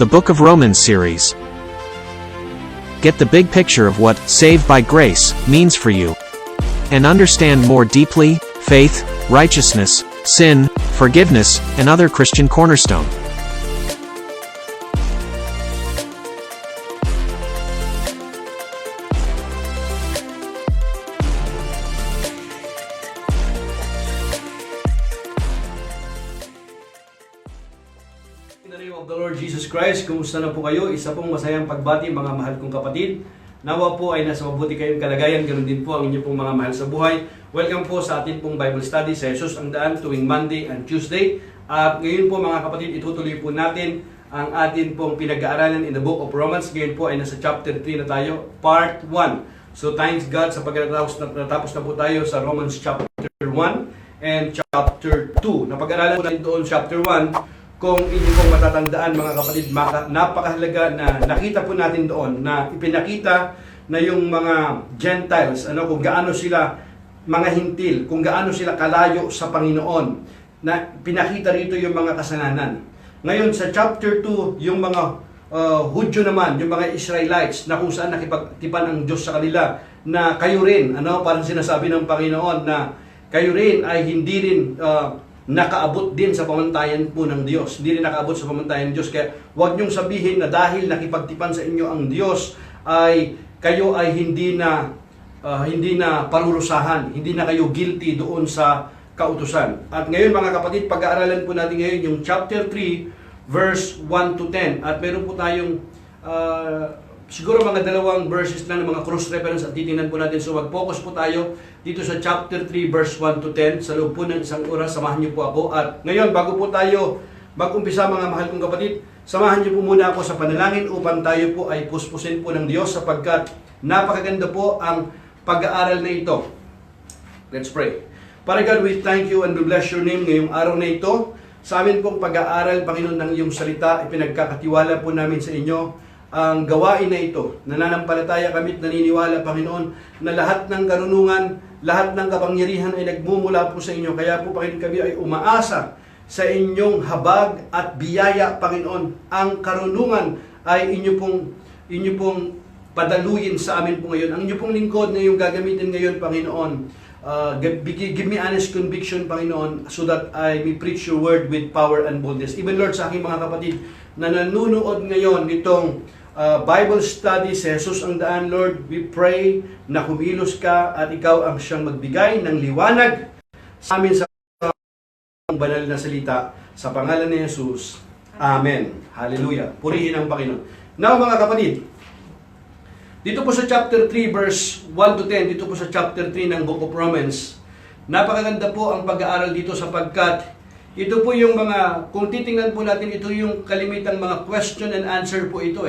the Book of Romans series. Get the big picture of what saved by grace means for you, and understand more deeply faith, righteousness, sin, forgiveness, and other Christian cornerstone. In the name of the Lord Jesus Christ, kumusta na po kayo? Isa pong masayang pagbati mga mahal kong kapatid. Nawa po ay nasa mabuti kayong kalagayan, ganoon din po ang inyo pong mga mahal sa buhay. Welcome po sa atin pong Bible study sa Jesus ang Daan tuwing Monday and Tuesday. At ngayon po mga kapatid, itutuloy po natin ang atin pong pinag-aaralan in the Book of Romans. Ngayon po ay nasa chapter 3 na tayo, part 1. So thanks God sa pagkatapos na po tayo sa Romans chapter 1 and chapter 2. Napag-aralan po natin doon chapter 1. Kung inyo pong matatandaan mga kapatid, napakahalaga na nakita po natin doon na ipinakita na yung mga Gentiles, kung gaano sila mga hintil, kung gaano sila kalayo sa Panginoon, na pinakita rito yung mga kasalanan. Ngayon sa chapter 2, yung mga Hudyo naman, yung mga Israelites, na kung saan nakipagtipan ang Diyos sa kanila, na kayo rin, parang sinasabi ng Panginoon na kayo rin ay hindi rin nakaabot din sa pamantayan po ng Diyos. Hindi rin nakaabot sa pamantayan ng Diyos. Kaya huwag niyong sabihin na dahil nakipagtipan sa inyo ang Diyos, ay kayo ay hindi na parurusahan, hindi na kayo guilty doon sa kautusan. At ngayon mga kapatid, pag-aaralan po natin ngayon yung chapter 3, verse 1 to 10. At meron po tayong siguro mga dalawang verses lang ng mga cross-reference at titingnan po natin. So mag-focus po tayo dito sa chapter 3 verse 1 to 10. Sa loob po ng isang oras, samahan niyo po ako. At ngayon, bago po tayo mag-umpisa mga mahal kong kapatid, samahan niyo po muna ako sa panalangin upang tayo po ay puspusin po ng Diyos sapagkat napakaganda po ang pag-aaral na ito. Let's pray. Father God, we thank you and we bless your name ngayong araw na ito. Sa amin pong pag-aaral, Panginoon, ng iyong salita, ipinagkakatiwala po namin sa inyo ang gawain na ito. Nananampalataya kami at naniniwala, Panginoon, na lahat ng karunungan, lahat ng kapangyarihan ay nagmumula po sa inyo. Kaya po, Panginoon, kami ay umaasa sa inyong habag at biyaya, Panginoon. Ang karunungan ay inyo pong padaluyin sa amin po ngayon. Ang inyo pong lingkod na yung gagamitin ngayon, Panginoon. Give me honest conviction, Panginoon, so that I may preach your word with power and boldness. Even, Lord, sa aking mga kapatid na nanunood ngayon nitong Bible study sa Jesus ang Daan, Lord, we pray na kumilos ka at ikaw ang siyang magbigay ng liwanag sa amin sa banal na salita. Sa pangalan ni Jesus, Amen. Hallelujah. Purihin ang Panginoon. Now mga kapatid, dito po sa chapter 3 verse 1 to 10, dito po sa chapter 3 ng Book of Romans, napakaganda po ang pag-aaral dito sapagkat ito po yung mga, kung titingnan po natin, ito yung kalimitang mga question and answer po ito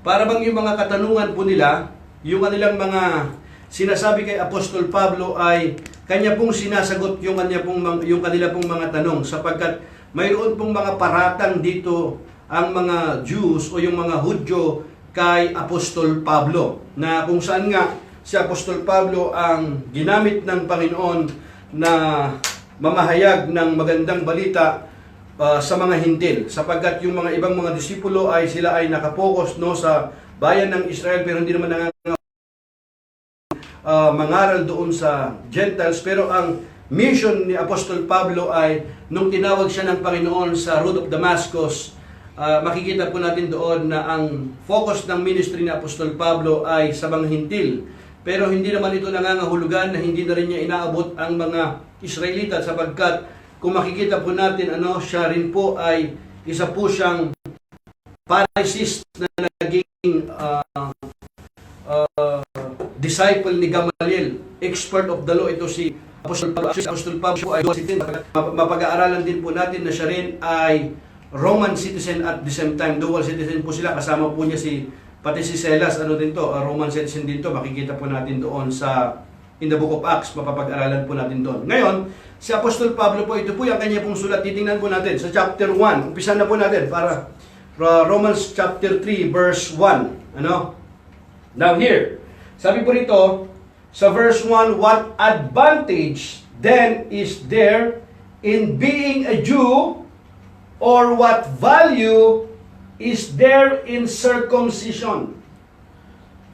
Para bang yung mga katanungan po nila, yung kanilang mga sinasabi kay Apostol Pablo ay kanya pong sinasagot yung kanila pong mga tanong sapagkat mayroon pong mga paratang dito ang mga Jews o yung mga Hudyo kay Apostol Pablo na kung saan nga si Apostol Pablo ang ginamit ng Panginoon na mamahayag ng magandang balita sa mga hintil sapagkat yung mga ibang mga disipulo ay sila ay nakapokus sa bayan ng Israel pero hindi naman mangaral doon sa Gentiles. Pero ang mission ni Apostol Pablo ay nung tinawag siya ng Panginoon sa road of Damascus, makikita po natin doon na ang focus ng ministry ni Apostol Pablo ay sa mga hintil. Pero hindi naman ito nangangahulugan na hindi na rin niya inaabot ang mga Israelita sapagkat kung makikita po natin, siya rin po ay isa po siyang Pharisees na naging disciple ni Gamaliel, expert of the law. Ito si Apostol Pablo. Apostol Pablo po ay mapag-aaralan din po natin na siya rin ay Roman citizen at the same time. Dual citizen po sila. Kasama po niya pati si Silas, Roman citizen din to. Makikita po natin doon in the Book of Acts, mapapag-aralan po natin doon. Ngayon, si Apostol Pablo po, ito po yung kanya pong sulat. Titingnan po natin sa chapter 1. Umpisa na po natin para Romans chapter 3 verse 1. Now here, sabi po rito, sa verse 1, what advantage then is there in being a Jew, or what value is there in circumcision.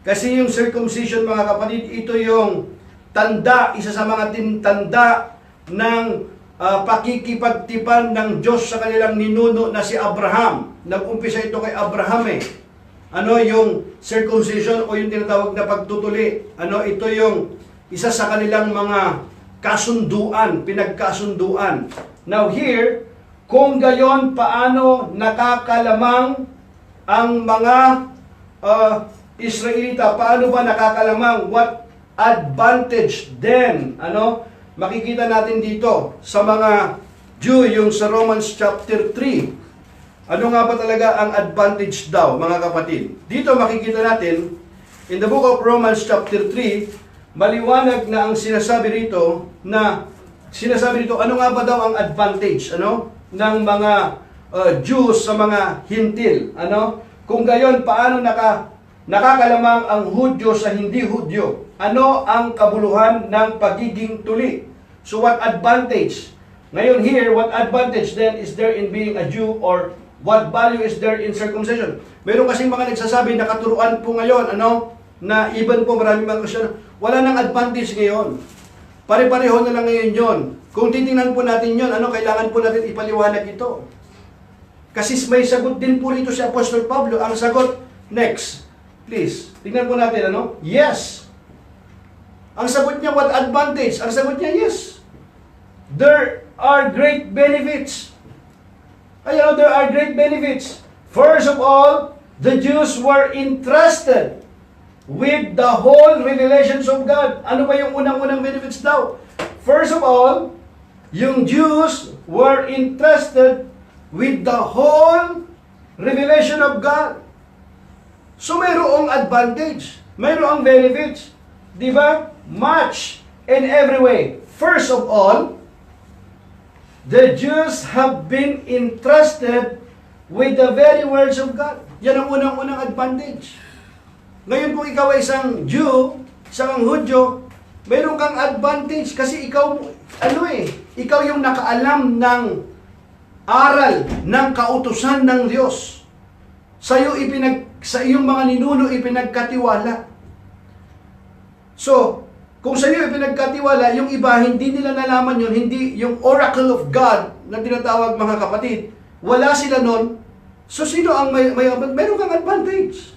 Kasi yung circumcision, mga kapatid, ito yung tanda, isa sa mga tanda ng pakikipagtipan ng Diyos sa kanilang ninuno na si Abraham. Nag-umpisa ito kay Abraham eh. Ano yung circumcision o yung tinatawag na pagtutuli? Ano, ito yung isa sa kanilang mga kasunduan, pinagkasunduan. Now here, kung gayon, paano nakakalamang ang mga Israelita? Paano ba nakakalamang? What advantage then? Ano? Makikita natin dito sa mga Jew, yung sa Romans chapter 3. Ano nga ba talaga ang advantage daw, mga kapatid? Dito makikita natin, in the book of Romans chapter 3, maliwanag na ang sinasabi rito, ano nga ba daw ang advantage, ano? Ng mga Jews sa mga Hintil, ano? Kung gayon, paano nakakalamang ang Hudyo sa hindi Hudyo? Ano ang kabuluhan ng pagiging tuli? So what advantage? Ngayon here, what advantage then is there in being a Jew, or what value is there in circumcision? Meron kasing mga nagsasabi na katuruan po ngayon, ano? Na even po marami mga Kristiyan, wala nang advantage ngayon. Pare-pareho na lang ngayon yon. Kung titingnan po natin yon, ano, kailangan po natin ipaliwanag ito. Kasi may sagot din po rito si Apostol Pablo. Ang sagot, next, please. Tingnan po natin, ano? Yes. Ang sagot niya, what advantage? Ang sagot niya, yes. There are great benefits. Ayan, there are great benefits. First of all, the Jews were entrusted with the whole revelations of God. Ano ba yung unang-unang benefits daw? First of all, yung Jews were entrusted with the whole revelation of God. So mayroong advantage, mayroong benefits. Di ba? Much in every way. First of all, the Jews have been entrusted with the very words of God. Yan ang unang-unang advantage. Ngayon kung ikaw ay isang Jew, isang Hudyo, mayroon kang advantage kasi ikaw, ikaw yung nakaalam ng aral ng kautusan ng Diyos. Sa iyong mga ninuno ipinagkatiwala. So, kung sa iyo ipinagkatiwala, yung iba hindi nila nalaman yun, hindi yung oracle of God na tinatawag, mga kapatid, wala sila nun. So sino ang mayroon kang advantage?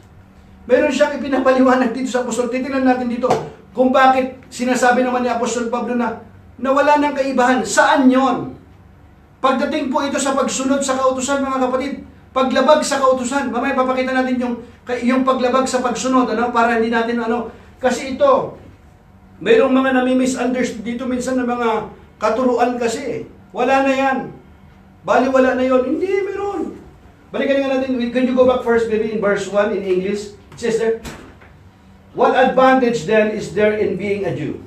Meron siyang ipinapaliwanag dito sa Apostol. Titingnan natin dito kung bakit sinasabi naman ni Apostol Pablo na wala ng kaibahan. Saan yon? Pagdating po ito sa pagsunod sa kautusan, mga kapatid, paglabag sa kautusan, mamaya papakita natin yung paglabag sa pagsunod, ano, para hindi natin, kasi ito, mayroong mga nami-misunderstood dito minsan ng mga katuruan kasi. Wala na yan. Bali, wala na yon. Hindi, meron. Balikan nga natin, can you go back first maybe in verse 1 in English? It says there, what advantage then is there in being a Jew?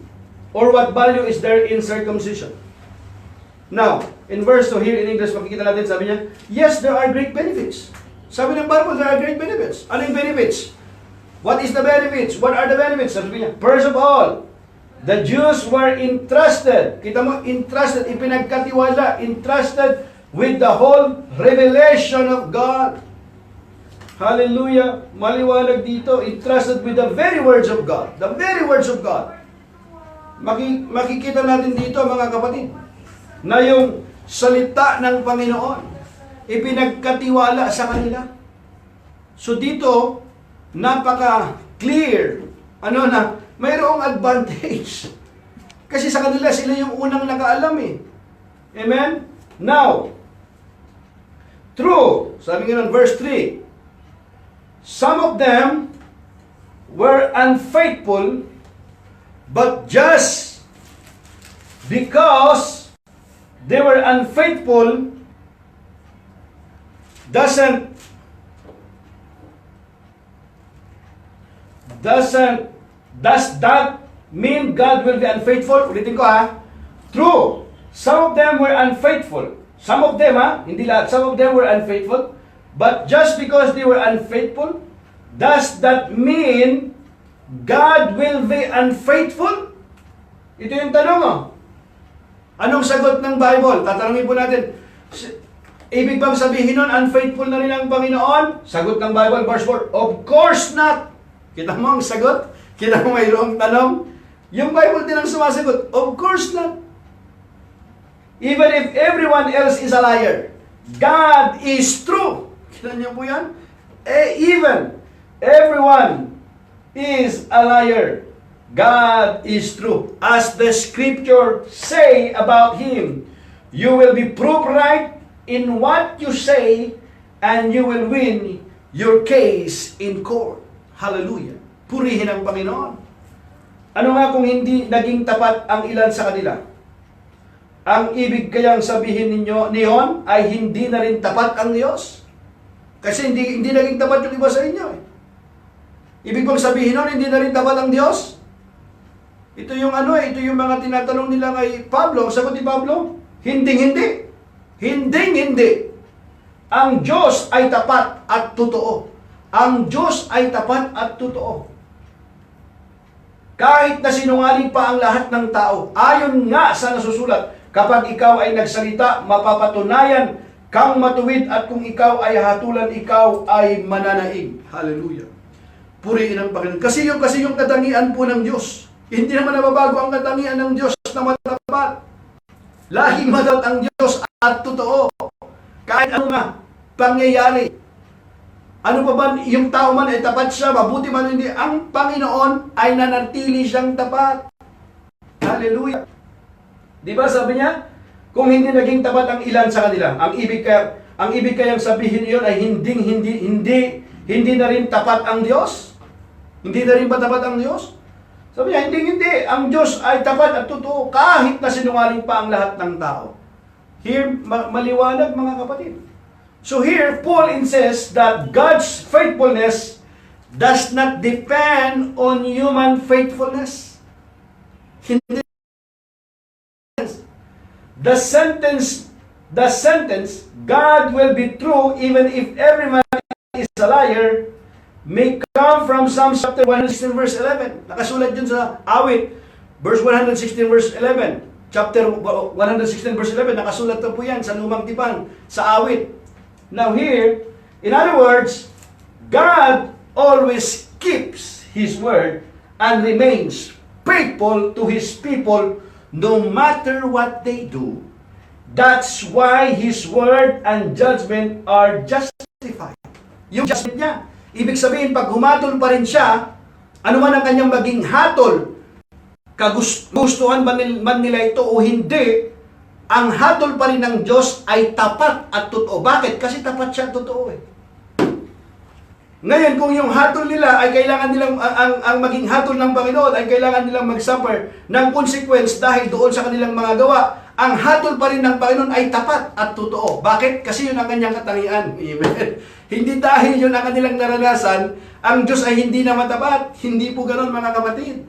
Or what value is there in circumcision? Now, in verse 2 here in English, makikita natin, sabi niya, yes, there are great benefits. Sabi ng Bible, there are great benefits. Ano yung benefits? What is the benefits? What are the benefits? Sabi niya, first of all, the Jews were entrusted. Kita mo, entrusted, ipinagkatiwala, entrusted with the whole revelation of God. Hallelujah! Maliwanag dito, entrusted with the very words of God. The very words of God. Makikita natin dito, mga kapatid, na yung salita ng Panginoon, ipinagkatiwala sa kanila. So dito, napaka-clear, na mayroong advantage. Kasi sa kanila, sila yung unang nakaalam eh. Amen? Now, true, sabi nga ng verse 3, some of them were unfaithful, but just because they were unfaithful, does that mean God will be unfaithful? Ulitin ko ha. True. Some of them were unfaithful. Some of them, hindi lahat. Some of them were unfaithful. But just because they were unfaithful, does that mean God will be unfaithful? Ito yung tanong, Anong sagot ng Bible? Tatanungin po natin. Ibig bang sabihin nun, unfaithful na rin ang Panginoon? Sagot ng Bible, verse 4, of course not. Kita mo ang sagot? Kita mo mayroong tanong? Yung Bible din ang sumasagot, of course not. Even if everyone else is a liar, God is true. Kita niyo po yan? Even everyone is a liar, God is true. As the scripture say about Him, you will be proved right in what you say, and you will win your case in court. Hallelujah. Purihin ang Panginoon. Ano nga kung hindi naging tapat ang ilan sa kanila? Ang ibig kayang sabihin ninyo niyon ay hindi na rin tapat ang Diyos? Kasi hindi naging tapat yung iba sa inyo. Ibig kong sabihin nun, hindi na rin tapat ang Diyos? Ito yung ito yung mga tinatanong nila kay Pablo. Sagot ni Pablo, hindi. Hindi. Ang Diyos ay tapat at totoo. Ang Diyos ay tapat at totoo. Kahit na sinungaling pa ang lahat ng tao, ayon nga sa nasusulat, kapag ikaw ay nagsalita, mapapatunayan kang matuwid, at kung ikaw ay hatulan, ikaw ay mananaig. Hallelujah. Purihin ang Panginoon. Kasi yung katangian po ng Diyos. Hindi naman nababago ang katangian ng Diyos na matapat. Laging matapat ang Diyos at totoo. Kahit ano nga pangyayari. Ano pa ba, yung tao man ay tapat siya, mabuti man hindi, ang Panginoon ay nanatili siyang tapat. Hallelujah. Di ba sabi niya, kung hindi naging tapat ang ilan sa kanila, ang ibig kayang sabihin iyon ay hindi na rin tapat ang Diyos? Hindi na rin ba tapat ang Diyos? Sabi niya, hindi. Ang Diyos ay tapat at totoo kahit na sinungaling pa ang lahat ng tao. Here, maliwanag mga kapatid. So here, Paul insists that God's faithfulness does not depend on human faithfulness. Hindi. The sentence, God will be true even if every man is a liar, may come from Psalm chapter 116 verse 11. Nakasulat yun sa awit, verse 116 verse 11. Chapter 116 verse 11, nakasulat na po yan sa Lumang Tipan, sa awit. Now here, in other words, God always keeps His word and remains faithful to His people no matter what they do. That's why His word and judgment are justified. Yung judgment niya, ibig sabihin, pag humatol pa rin siya, ano man ang kanyang maging hatol, kagustuhan man nila ito o hindi, ang hatol pa rin ng Diyos ay tapat at totoo. Bakit? Kasi tapat siya at totoo . Ngayon, kung yung hatol nila ay kailangan nilang, ang maging hatol ng Panginoon ay kailangan nilang mag-suffer ng consequence dahil doon sa kanilang mga gawa, ang hatol pa rin ng Panginoon ay tapat at totoo. Bakit? Kasi yun ang kanyang katangian. Amen. Hindi dahil yun ang kanilang naranasan, ang Diyos ay hindi na matapat. Hindi po ganon mga kapatid.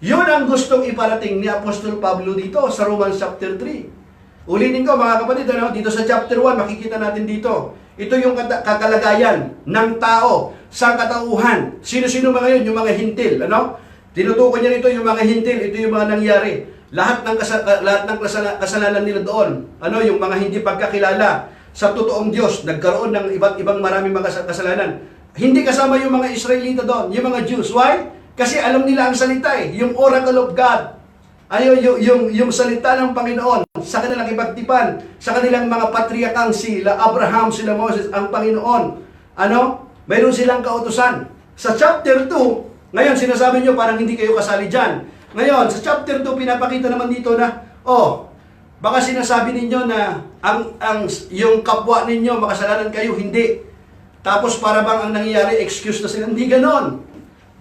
Yun ang gustong iparating ni Apostol Pablo dito sa Romans chapter 3. Ulitin ko mga kapatid, dito sa chapter 1, makikita natin dito. Ito yung kakalagayan ng tao sa katauhan. Sino-sino ba ngayon? Yung mga hintil. Tinutukoy niya rito yung mga hintil. Ito yung mga nangyari. Lahat ng kasalanan nila doon. Yung mga hindi pagkakilala sa totoong Diyos. Nagkaroon ng iba't ibang maraming mga kasalanan. Hindi kasama yung mga Israelita doon, yung mga Jews. Why? Kasi alam nila ang salita yung oracle of God. Yung salita ng Panginoon sa kanilang ipagtipan, sa kanilang mga patriarkang sila Abraham, sila Moses, ang Panginoon. Mayroon silang kautusan. Sa chapter 2, ngayon sinasabi nyo parang hindi kayo kasali dyan. Ngayon, sa chapter 2, pinapakita naman dito na, baka sinasabi ninyo na yung kapwa ninyo, makasalanan kayo, hindi. Tapos para bang ang nangyayari, excuse na sila. Hindi ganon.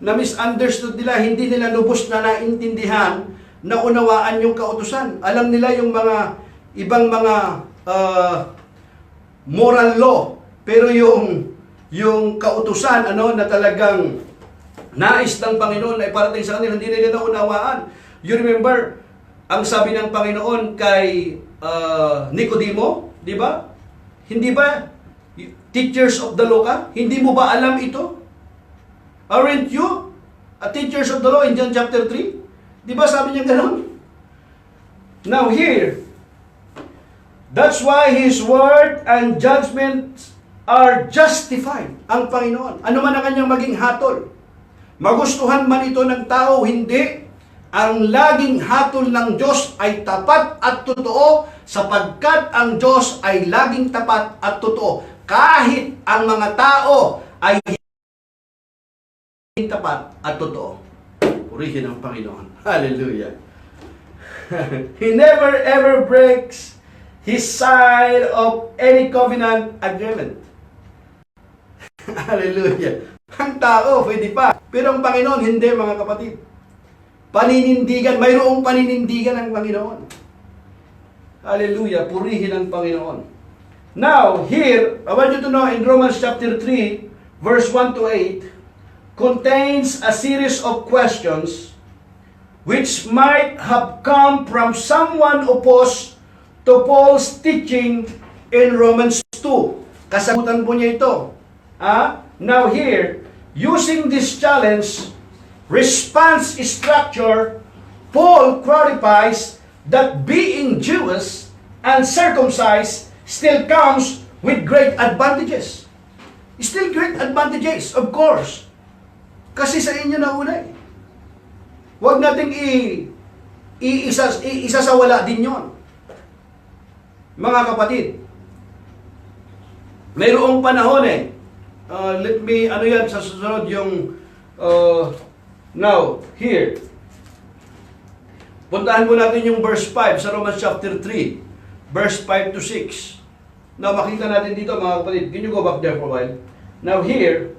Na misunderstood nila, hindi nila lubos na naintindihan, na unawaan yung kautusan. Alam nila yung mga ibang mga moral law, pero yung kautusan na talagang nais ng Panginoon na iparating sa kanila, hindi nila naunawaan. You remember ang sabi ng Panginoon kay Nicodemo, di ba? Hindi ba teachers of the law ka? Hindi mo ba alam ito? Aren't you teachers of the law in John chapter 3? Di ba sabi niya gano'n? Now here, That's why His word and judgments are justified. Ang Panginoon, ano man ang kanyang maging hatol, magustuhan man ito ng tao, hindi, ang laging hatol ng Diyos ay tapat at totoo, sapagkat ang Diyos ay laging tapat at totoo. Kahit ang mga tao ay hindi tapat at totoo. Purihin ang Panginoon. Hallelujah. He never ever breaks His side of any covenant agreement. Hallelujah. Ang tao, pwede pa. Pero ang Panginoon, hindi, mga kapatid. Paninindigan, mayroong paninindigan ang Panginoon. Hallelujah. Purihin ang Panginoon. Now, here, I want you to know, in Romans chapter 3, verse 1 to 8, contains a series of questions which might have come from someone opposed to Paul's teaching in Romans 2. Kasagutan po niya ito. Now here, using this challenge, response structure, Paul clarifies that being Jewish and circumcised still comes with great advantages. Still great advantages, of course. Kasi sa inyo na una eh. Huwag nating isasawala din yon. Mga kapatid, mayroong panahon eh. Let me, ano yan, sa susunod yung, now, here. Puntahan po natin yung verse 5 sa Romans chapter 3, verse 5 to 6. Now, makita natin dito, mga kapatid. Can you go back there for a while? Now, here,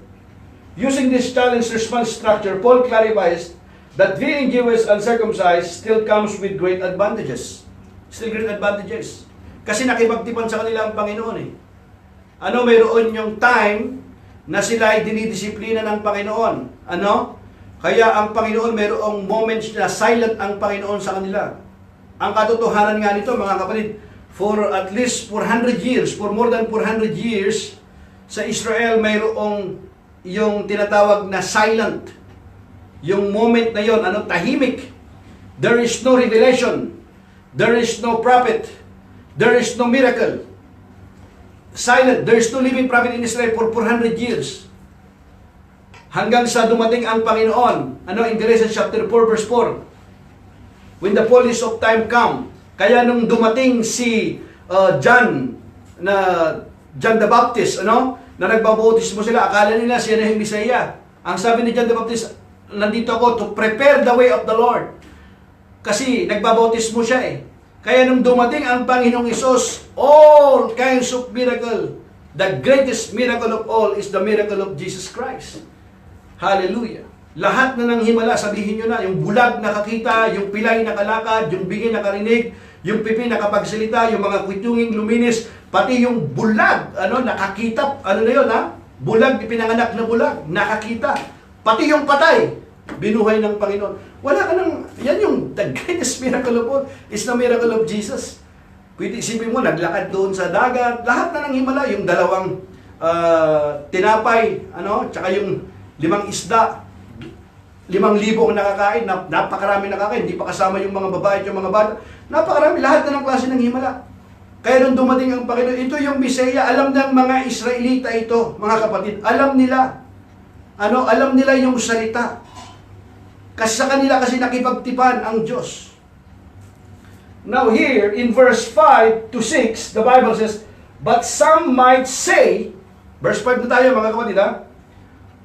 using this challenge response structure, Paul clarifies that being Jewish and circumcised still comes with great advantages. Still great advantages. Kasi nakipagtipan sa kanila ang Panginoon eh. Ano, mayroon yung time na sila ay dinidisiplina ng Panginoon. Ano? Kaya ang Panginoon, mayroong moments na silent ang Panginoon sa kanila. Ang katotohanan nga nito, mga kapatid, for at least 400 years, for more than 400 years, sa Israel, mayroong yung tinatawag na silent. Yung moment na yon, ano, tahimik. There is no revelation. There is no prophet. There is no miracle. Silent. There is no living prophet in Israel for 400 years. Hanggang sa dumating ang Panginoon. Ano, in Galatians chapter 4, verse 4. When the fullness of time come. Kaya nung dumating si John the Baptist, ano, na nagbabautismo sila, akala nila siya na yung Messiah. Ang sabi ni John the Baptist, nandito ako to prepare the way of the Lord. Kasi nagbabautismo siya eh. Kaya nung dumating ang Panginoong Hesus, all kinds of miracle, the greatest miracle of all is the miracle of Jesus Christ. Hallelujah. Lahat na nang himala, sabihin nyo na, yung bulag nakakita, yung pilay nakalakad, yung bingi nakarinig, yung pipi nakapagsalita, yung mga kwitunging luminis, pati yung bulag, ano, nakakita, ano na yun, ha? Bulag, pinanganak na bulag, nakakita. Pati yung patay, binuhay ng Panginoon. Wala ka nang, yan yung the greatest miracle of all is the miracle of Jesus. Pwede isipin mo, naglakad doon sa dagat, lahat na ng himala, yung dalawang tinapay, ano, tsaka yung 5 isda, 5,000 ang nakakain, napakarami nakakain, hindi pa kasama yung mga babae at yung mga bata, napakarami, lahat na ng klase ng himala. Kaya nung dumating ang Panginoon, ito yung Bisaya, alam ng mga Israelita ito, mga kapatid, alam nila, ano, alam nila yung salita. Kasi sa kanila kasi nakipagtipan ang Diyos. Now here, in verse 5 to 6, the Bible says, but some might say, verse 5 na tayo mga kapatid ha,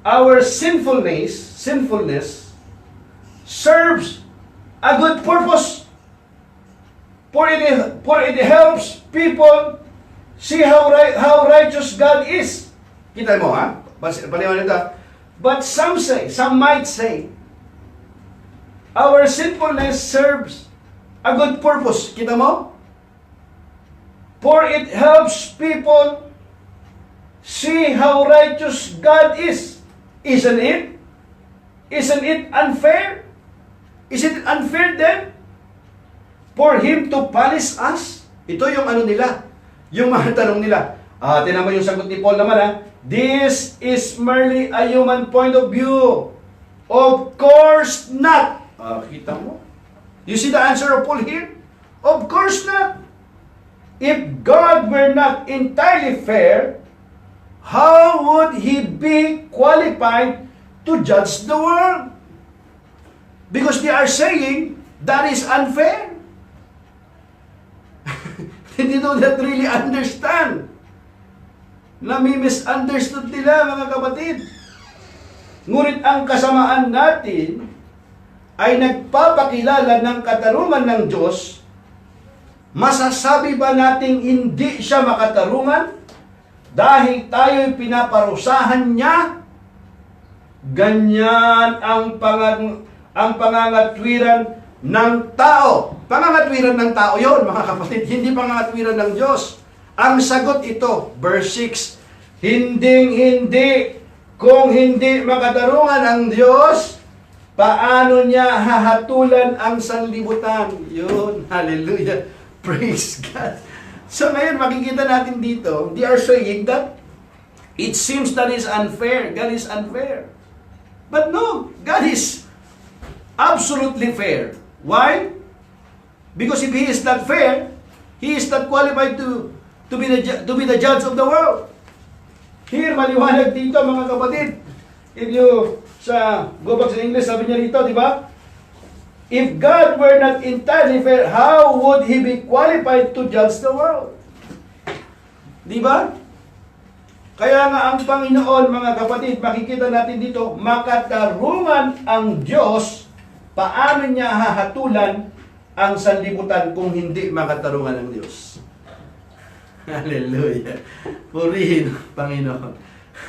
our sinfulness serves a good purpose, for it helps people see how righteous God is. Kita mo ha? Paliwanag ito. But some might say, our sinfulness serves a good purpose. Kita mo? For it helps people see how righteous God is. Isn't it? Isn't it unfair? Isn't it unfair then for Him to punish us? Ito yung ano nila, yung mga tanong nila. Tinan mo yung sagot ni Paul naman ha. This is merely a human point of view. Of course not. Kita mo? You see the answer of Paul here? Of course not. If God were not entirely fair, how would He be qualified to judge the world? Because they are saying that is unfair. They do not really understand. Nami-misunderstood nila, mga kapatid. Ngunit ang kasamaan natin ay nagpapakilala ng katarungan ng Diyos. Masasabi ba nating hindi siya makatarungan dahil tayo'y pinaparusahan niya? Ganyan ang pangangatwiran ng tao. Pangangatwiran ng tao yon, mga kapatid, hindi pangangatwiran ng Diyos. Ang sagot ito, verse 6, hinding-hindi, kung hindi makatarungan ang Diyos, paano niya hahatulan ang sanlibutan? Yun, hallelujah. Praise God. So ngayon, makikita natin dito, they are saying that it seems that is unfair. God is unfair. But no, God is absolutely fair. Why? Because if He is not fair, He is not qualified to be the judge of the world. Here, maliwanag dito, mga kapatid. If you, go back sa English, sabi niya dito, di ba? If God were not entirely fair, how would He be qualified to judge the world? Di ba? Kaya nga ang Panginoon, mga kapatid, makikita natin dito, makatarungan ang Diyos, paano niya hahatulan ang sanlibutan kung hindi makatarungan ang Diyos? Hallelujah. Purihin ang Panginoon.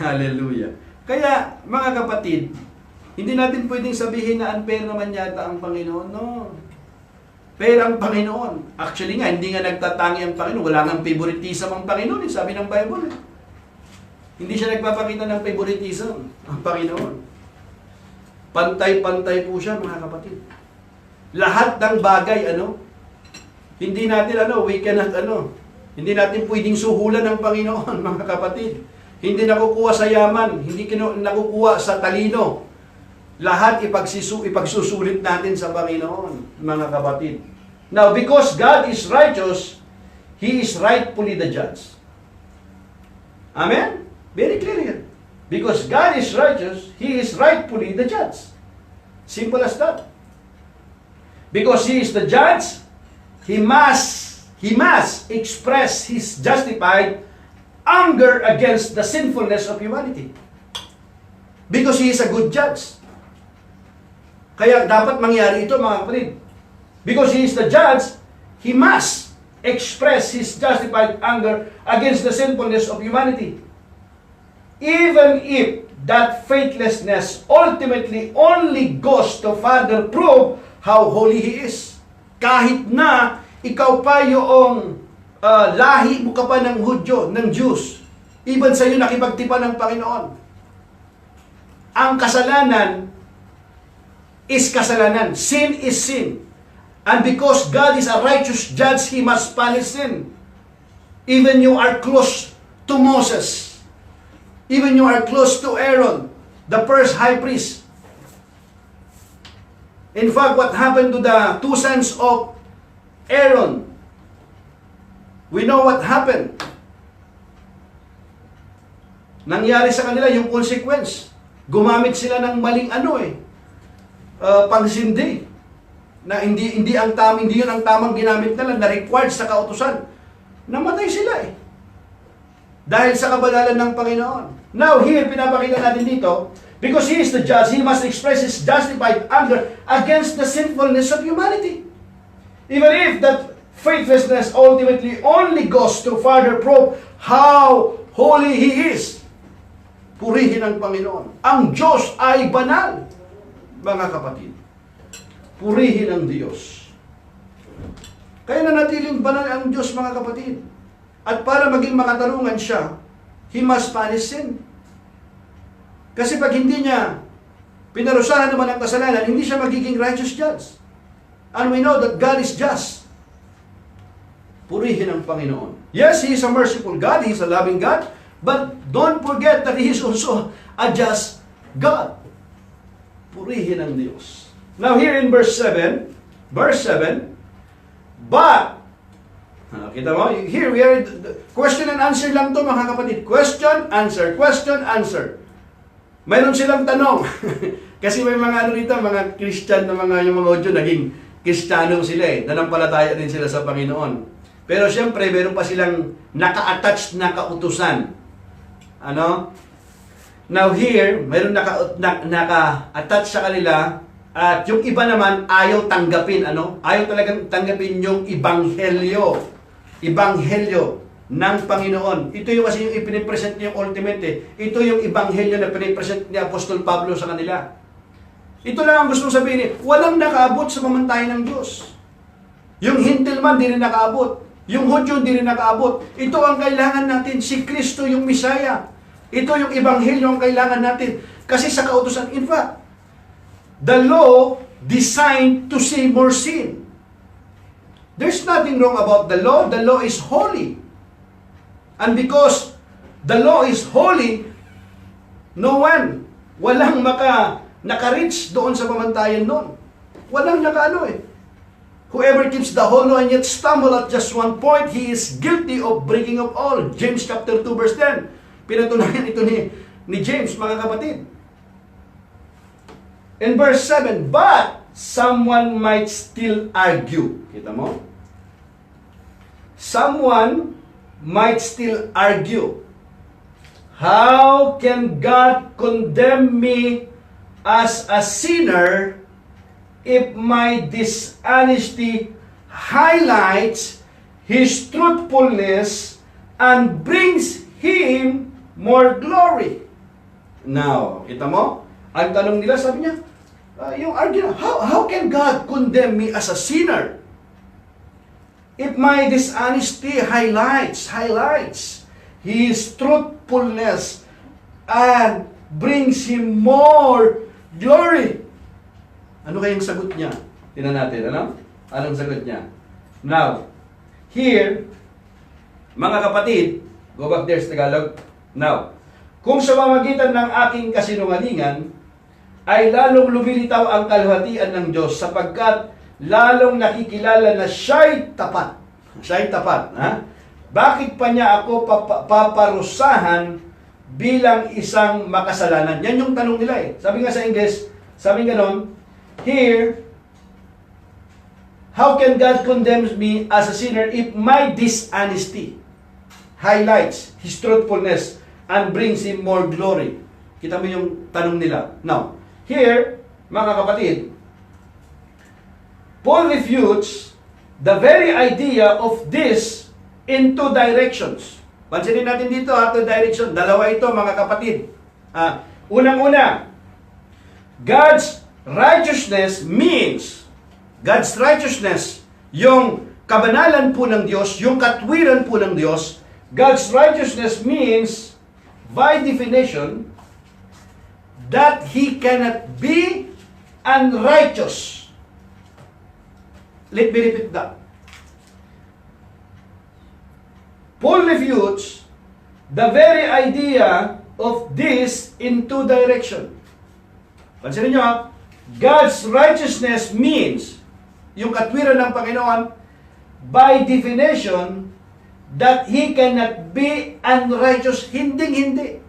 Hallelujah. Kaya, mga kapatid, hindi natin pwedeng sabihin na unfair naman yata ang Panginoon. No. Fair ang Panginoon. Actually nga, hindi nga nagtatangi ang Panginoon. Wala nga favoritism ang Panginoon. Sabi ng Bible. Hindi siya nagpapakita ng favoritism ang Panginoon. Pantay-pantay po siya, mga kapatid. Lahat ng bagay, hindi natin, we cannot, hindi natin pwedeng suhulan ng Panginoon, mga kapatid. Hindi nakukuha sa yaman, hindi nakukuha sa talino. Lahat ipagsusulit natin sa Panginoon, mga kapatid. Now, because God is righteous, He is rightfully the judge. Amen? Very clear here. Because God is righteous, He is rightfully the judge. Simple as that. Because He is the judge, He must express His justified anger against the sinfulness of humanity. Because He is a good judge. Kaya dapat mangyari ito, mga kapatid. Because He is the judge, He must express His justified anger against the sinfulness of humanity. Even if that faithlessness ultimately only goes to further prove how holy He is. Kahit na ikaw pa yung lahi mo ka pa ng Hudyo, ng Jews, even sa iyo nakipagtipan ng Panginoon. Ang kasalanan is kasalanan. Sin is sin. And because God is a righteous judge, He must punish sin. Even you are close to Moses. Even you are close to Aaron, the first high priest. In fact, what happened to the two sons of Aaron? We know what happened. Nangyari sa kanila yung consequence. Gumamit sila ng maling pangsindi. Na hindi yun ang tamang ginamit nila, na required sa kautusan. Namatay sila dahil sa kabanalan ng Panginoon. Now here, pinapakita natin dito, because He is the judge, He must express His justified anger against the sinfulness of humanity. Even if that faithlessness ultimately only goes to further prove how holy He is. Purihin ang Panginoon. Ang Diyos ay banal, mga kapatid. Purihin ang Diyos. Kaya nanatiling banal ang Diyos, mga kapatid. At para maging makatarungan siya, He must punish sin. Kasi pag hindi niya pinarusahan naman ang kasalanan, hindi siya magiging righteous judge. And we know that God is just. Purihin ang Panginoon. Yes, He is a merciful God, He is a loving God, but don't forget that He is also a just God. Purihin ang Diyos. Now here in verse 7, but Kita mo? Here we are, question and answer lang to mga kapatid. Question, answer, question, answer. Mayroon silang tanong. Kasi may mga ano dito, mga Christian na yung mga audio, naging Kristiyano sila eh. Nanampalataya din sila sa Panginoon. Pero siyempre, meron pa silang naka-attach na kautusan. Ano? Now here, mayroon naka-attach sa kanila. At yung iba naman, ayaw tanggapin. Ano? Ayaw talagang tanggapin yung Ebanghelyo. Ebanghelyo ng Panginoon. Ito yung kasi yung ipinipresent niya yung ultimate eh. Ito yung Ebanghelyo na pinipresent ni Apostol Pablo sa kanila. Ito lang ang gusto mong sabihin eh. Walang nakaabot sa pamantayan ng Diyos. Yung Hintil man, di rin nakaabot. Yung Hudyo, di rin nakaabot. Ito ang kailangan natin. Si Kristo yung Misaya. Ito yung Ebanghelyo ang kailangan natin. Kasi sa kautusan, in fact, the law designed to save more sin. There's nothing wrong about the law. The law is holy. And because the law is holy, no one, walang naka-reach doon sa pamantayan noon. Walang nakaano eh. Whoever keeps the whole law and yet stumble at just one point, he is guilty of breaking of all. James chapter 2 verse 10. Pinatunayan ito ni James, mga kapatid. In verse 7, but someone might still argue. Kita mo? Someone might still argue. How can God condemn me as a sinner if my dishonesty highlights His truthfulness and brings Him more glory? Now, kita mo? Ang tanong nila, sabi niya, yung argument, how can God condemn me as a sinner? If my dishonesty highlights His truthfulness and brings Him more glory. Ano kayang sagot niya? Tingnan natin, ano? Anong sagot niya? Now, here, mga kapatid, go back there sa Tagalog. Now, kung sa pamamagitan ng aking kasinungalingan, ay lalong lumilitaw ang kalwatian ng Diyos sapagkat lalong nakikilala na siya'y tapat. Siya'y tapat. Ha? Bakit pa niya ako paparusahan bilang isang makasalanan? Yan yung tanong nila eh. Sabi nga sa English, sabi nga nun, here, how can God condemn me as a sinner if my dishonesty highlights His truthfulness and brings Him more glory? Kita mo yung tanong nila. Now, here, mga kapatid, Paul refutes the very idea of this in two directions. Pansinin natin dito, two direction. Dalawa ito, mga kapatid. Unang-una, God's righteousness means, God's righteousness, yung kabanalan po ng Diyos, yung katwiran po ng Diyos, God's righteousness means, by definition, that He cannot be unrighteous. Let me repeat that. Paul refutes the very idea of this in two directions. Pansinin nyo ha, God's righteousness means, yung katwiran ng Panginoon, by definition, that He cannot be unrighteous. Hindi.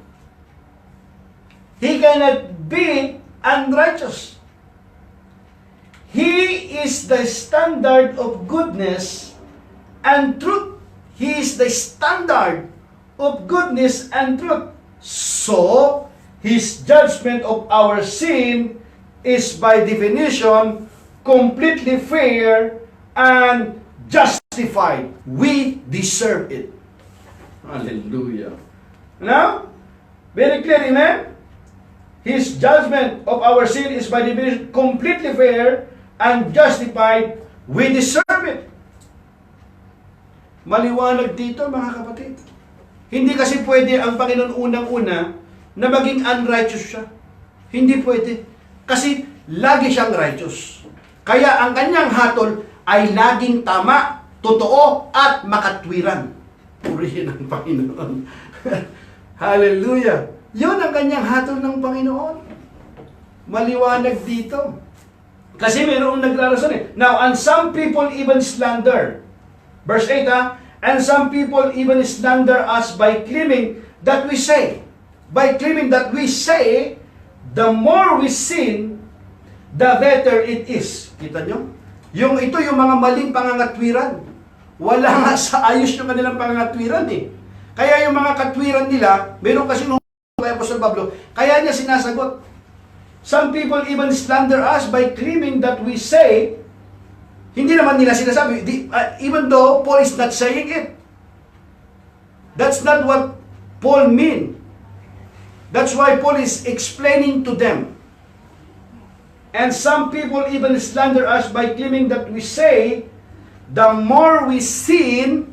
He cannot be unrighteous. He is the standard of goodness and truth. He is the standard of goodness and truth. So, His judgment of our sin is by definition completely fair and justified. We deserve it. Hallelujah. Now, very clear, amen? His judgment of our sin is by definition completely fair and justified. We deserve it. Maliwanag dito, mga kapatid. Hindi kasi pwede ang Panginoon unang-una na maging unrighteous siya. Hindi pwede. Kasi lagi siyang righteous. Kaya ang kanyang hatol ay laging tama, totoo, at makatwiran. Purihin ang Panginoon. Hallelujah. Yun ang kanyang hatol ng Panginoon. Maliwanag dito. Kasi mayroong nagrarason eh. Now, and some people even slander. Verse 8, ha? And some people even slander us by claiming that we say, the more we sin, the better it is. Kita nyo? Yung mga maling pangangatwiran. Wala nga sa ayos yung kanilang pangangatwiran eh. Kaya yung mga katwiran nila, meron kasi nung kay Apostol Pablo, kaya niya sinasagot. Some people even slander us by claiming that we say, hindi naman nila sinasabi, even though Paul is not saying it. That's not what Paul mean. That's why Paul is explaining to them. And some people even slander us by claiming that we say, the more we sin,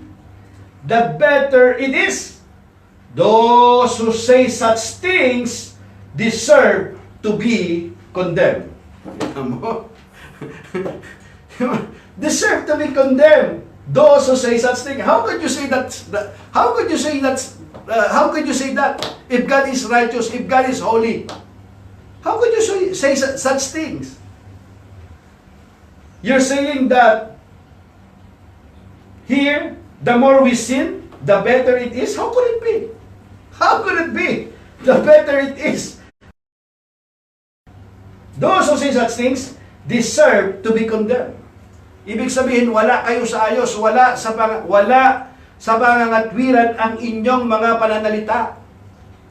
the better it is. Those who say such things deserve to be condemned. Deserve to be condemned. Those who say such things. How could you say that? How could you say that? How could you say that? If God is righteous, if God is holy, how could you say such things? You're saying that here, the more we sin, the better it is. How could it be? How could it be? The better it is. Those who say such things deserve to be condemned. Ibig sabihin, wala kayo sa ayos, wala sa pangangatwiran ang inyong mga pananalita.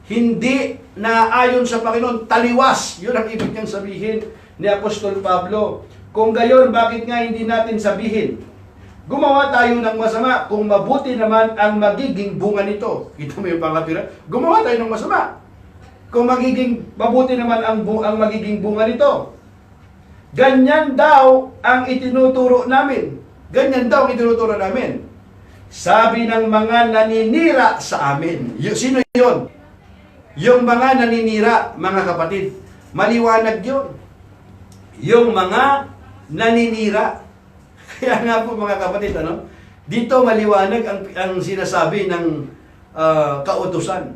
Hindi na ayon sa Panginoon, taliwas. Yun ang ibig niyang sabihin ni Apostol Pablo. Kung gayon, bakit nga hindi natin sabihin? Gumawa tayo ng masama kung mabuti naman ang magiging bunga nito. Kita mo yung pangatwiran? Gumawa tayo ng masama kung mabuti naman ang magiging bunga nito. Ganyan daw ang itinuturo namin. Ganyan daw ang itinuturo namin. Sabi ng mga naninira sa amin. Sino yon? Yung mga naninira, mga kapatid. Maliwanag yun. Yung mga naninira. Kaya nga po mga kapatid, dito maliwanag ang sinasabi ng kautusan.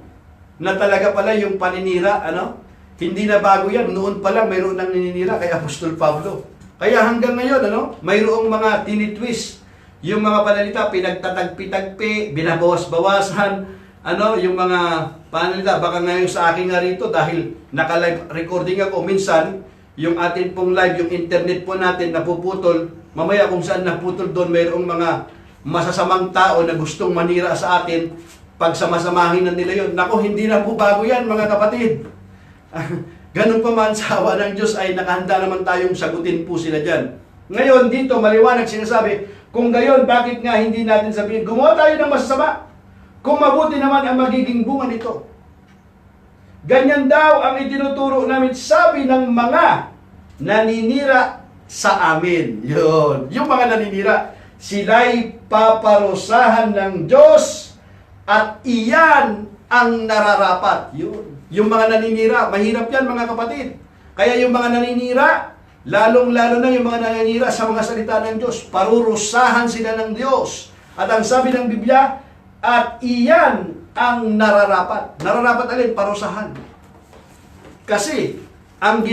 Na talaga pala yung paninira, hindi na bago yan. Noon pa lang mayroon ng naninira kay Apostol Pablo. Kaya hanggang ngayon, mayroong mga tinitwist. Yung mga panalita, pinagtatagpi-tagpi, binabawas-bawasan, yung mga panalita. Baka ngayon sa akin nga rito, dahil naka-live recording ako, minsan, yung atin pong live, yung internet po natin napuputol, mamaya kung saan naputol doon, mayroong mga masasamang tao na gustong manira sa atin, pagsamasamahin na nila yun. Naku, hindi na po bago yan, mga kapatid. Ganun pa man sa awa ng Diyos ay nakahanda naman tayong sagutin po sila dyan. Ngayon, dito, maliwanag sinasabi, kung gayon, bakit nga hindi natin sabihin, gumawa tayo ng masasama, kung mabuti naman ang magiging bunga nito. Ganyan daw ang itinuturo namin, sabi ng mga naninira sa amin. Yun. Yung mga naninira, sila'y paparusahan ng Diyos at iyan ang nararapat. Yun. Yung mga naninira, mahirap yan mga kapatid. Kaya yung mga naninira, lalong-lalo na yung mga naninira sa mga salita ng Diyos, parurusahan sila ng Diyos. At ang sabi ng Biblia, at iyan ang nararapat. Nararapat alin? Parusahan. Kasi, ang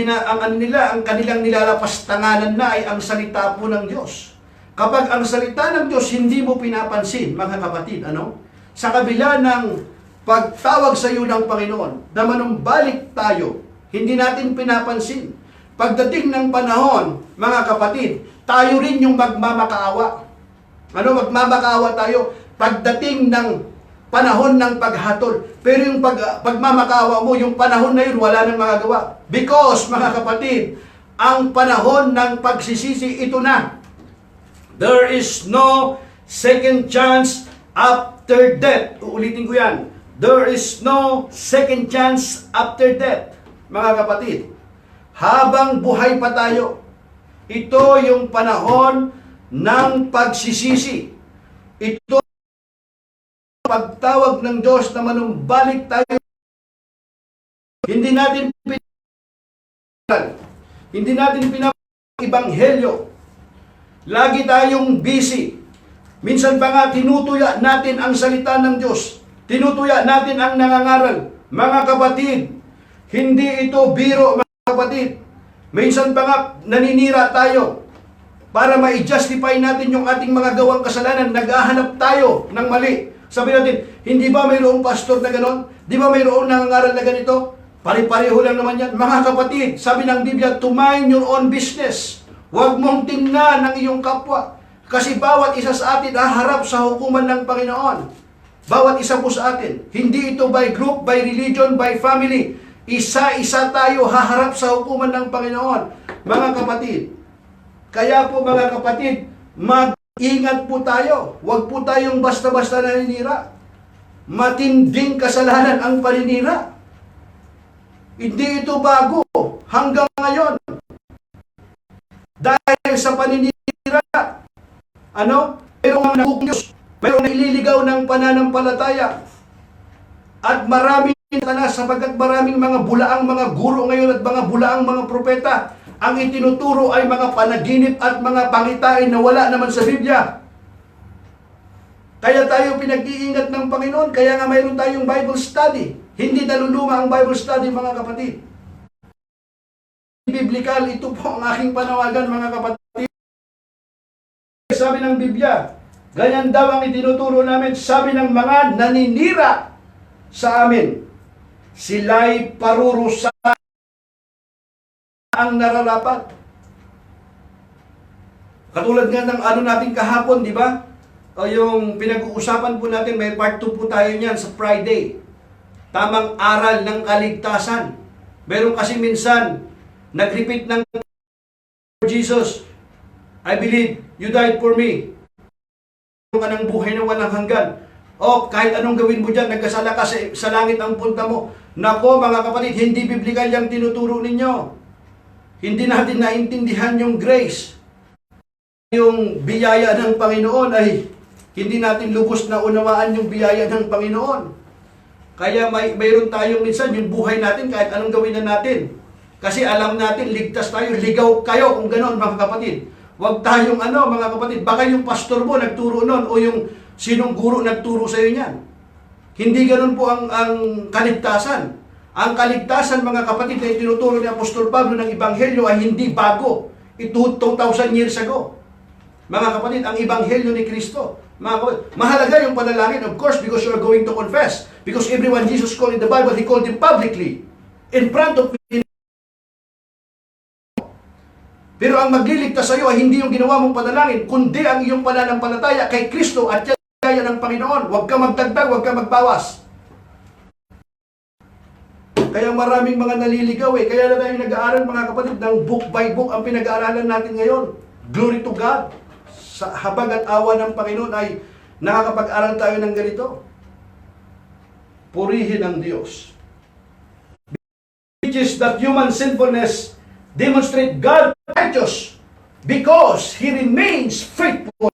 kanilang nilalapastanganan na ay ang salita po ng Diyos. Kapag ang salita ng Diyos hindi mo pinapansin, mga kapatid, sa kabila ng pagtawag sa iyo ng Panginoon, na manumbalik tayo, hindi natin pinapansin. Pagdating ng panahon, mga kapatid, tayo rin yung magmamakaawa. Magmamakaawa tayo pagdating ng panahon ng paghatol. Pero yung pagmamakaawa mo, yung panahon na yun, wala nang magagawa. Because, mga kapatid, ang panahon ng pagsisisi, ito na. There is no second chance after death. Uulitin ko yan. There is no second chance after death. Mga kapatid, habang buhay pa tayo, ito yung panahon ng pagsisisi. Ito pagtawag ng Diyos na manumbalik tayo. Hindi natin pinapang-ibanghelyo. Lagi tayong busy. Minsan pa nga tinutuya natin ang salita ng Diyos. Tinutuya natin ang nangangaral. Mga kapatid, hindi ito biro, mga kapatid. Minsan pa nga naninira tayo. para ma-justify natin yung ating mga gawang kasalanan, naghahanap tayo ng mali. Sabi natin, hindi ba mayroong pastor na ganon? Di ba mayroong nangangaral na ganito? Pare-pareho lang naman yan. Mga kapatid, sabi ng Biblia, to mind your own business. Huwag mong tingnan ng iyong kapwa. Kasi bawat isa sa atin haharap sa hukuman ng Panginoon. Bawat isa po sa atin. Hindi ito by group, by religion, by family. Isa-isa tayo haharap sa hukuman ng Panginoon. Mga kapatid, kaya po mga kapatid, mag-ingat po tayo. Huwag po tayong basta-basta naninira. Matinding kasalanan ang paninira. Hindi ito bago hanggang ngayon. Dahil sa paninira, mayroong nakukyos, mayroong naililigaw ng pananampalataya. At maraming sapagkat maraming mga bulaang mga guro ngayon at mga bulaang mga propeta, ang itinuturo ay mga panaginip at mga pangitain na wala naman sa Biblia. Kaya tayo pinag-iingat ng Panginoon, kaya nga mayroon tayong Bible study. Hindi naluluma ang Bible study, mga kapatid. Biblical, ito po ang aking panawagan, mga kapatid. Sabi ng Biblia, ganyan daw ang itinuturo namin, sabi ng mga naninira sa amin. Sila'y parurusahan ang nararapat. Katulad nga ng natin kahapon, di ba? O yung pinag-uusapan po natin, may part 2 po tayo niyan sa Friday. Tamang aral ng kaligtasan. Meron kasi minsan, nag-repeat ng Jesus, I believe you died for me. Ka ng buhay na walang hanggan. O kahit anong gawin mo dyan, nagkasala ka sa langit ang punta mo. Nako mga kapatid, hindi biblikal yung tinuturo ninyo. Hindi natin naintindihan yung grace. Yung biyaya ng Panginoon ay hindi natin lubos na unawaan yung biyaya ng Panginoon. Kaya mayroon tayong minsan yung buhay natin kahit anong gawin na natin. Kasi alam natin, ligtas tayo, ligaw kayo kung ganoon mga kapatid. Huwag tayong mga kapatid, baka yung pastor mo nagturo noon o yung sinong guro nagturo sa iyo niyan. Hindi ganoon po ang kaligtasan. Ang kaligtasan, mga kapatid, na itinuturo ni Apostol Pablo ng Ebanghelyo ay hindi bago. Ito 2,000 years ago. Mga kapatid, ang Ebanghelyo ni Kristo. Mga kapatid, mahalaga yung panalangin, of course, because you are going to confess. Because everyone Jesus called in the Bible, He called him publicly. In front of me. Pero ang magliligtas sa iyo ay hindi yung ginawa mong panalangin, kundi ang iyong pananampalataya kay Kristo at yan ng Panginoon. Huwag ka magdagdag, huwag ka magbawas. Kaya maraming mga naliligaw Kaya na tayo nag-aaral, mga kapatid, ng book by book ang pinag-aaralan natin ngayon. Glory to God. Sa habag at awa ng Panginoon ay nakakapag-aral tayo ng ganito. Purihin ang Diyos. Which is that human sinfulness demonstrate God righteous because He remains faithful.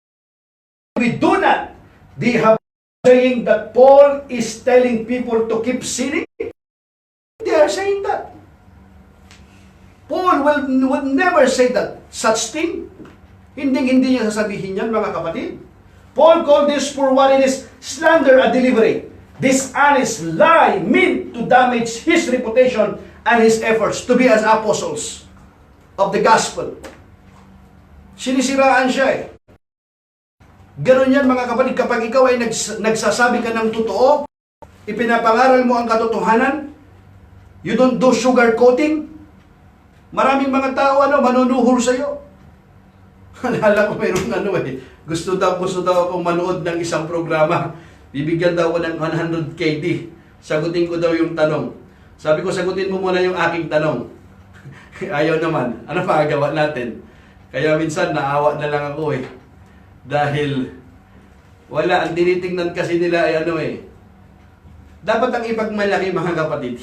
We do not. They have saying that Paul is telling people to keep sinning. They are saying that. Paul would never say that. Such thing. Hindi niya sasabihin yan, mga kapatid. Paul called this for what it is, slander and deliberate. Dishonest lie meant to damage his reputation and his efforts to be as apostles of the gospel. Sinisiraan siya Ganon yan, mga kapatid, kapag ikaw ay nagsasabi ka ng totoo, ipinapangaral mo ang katotohanan, you don't do sugar coating, maraming mga tao manunuhol sa'yo. Alala ko mayroong gusto daw akong manood ng isang programa, bibigyan daw ako ng 100 KD, sagutin ko daw yung tanong. Sabi ko, sagutin mo muna yung aking tanong. Ayaw naman, ano magagawa natin? Kaya minsan naawa na lang ako dahil wala, ang tinitingnan kasi nila ay dapat ang ipagmalaki, mga kapatid,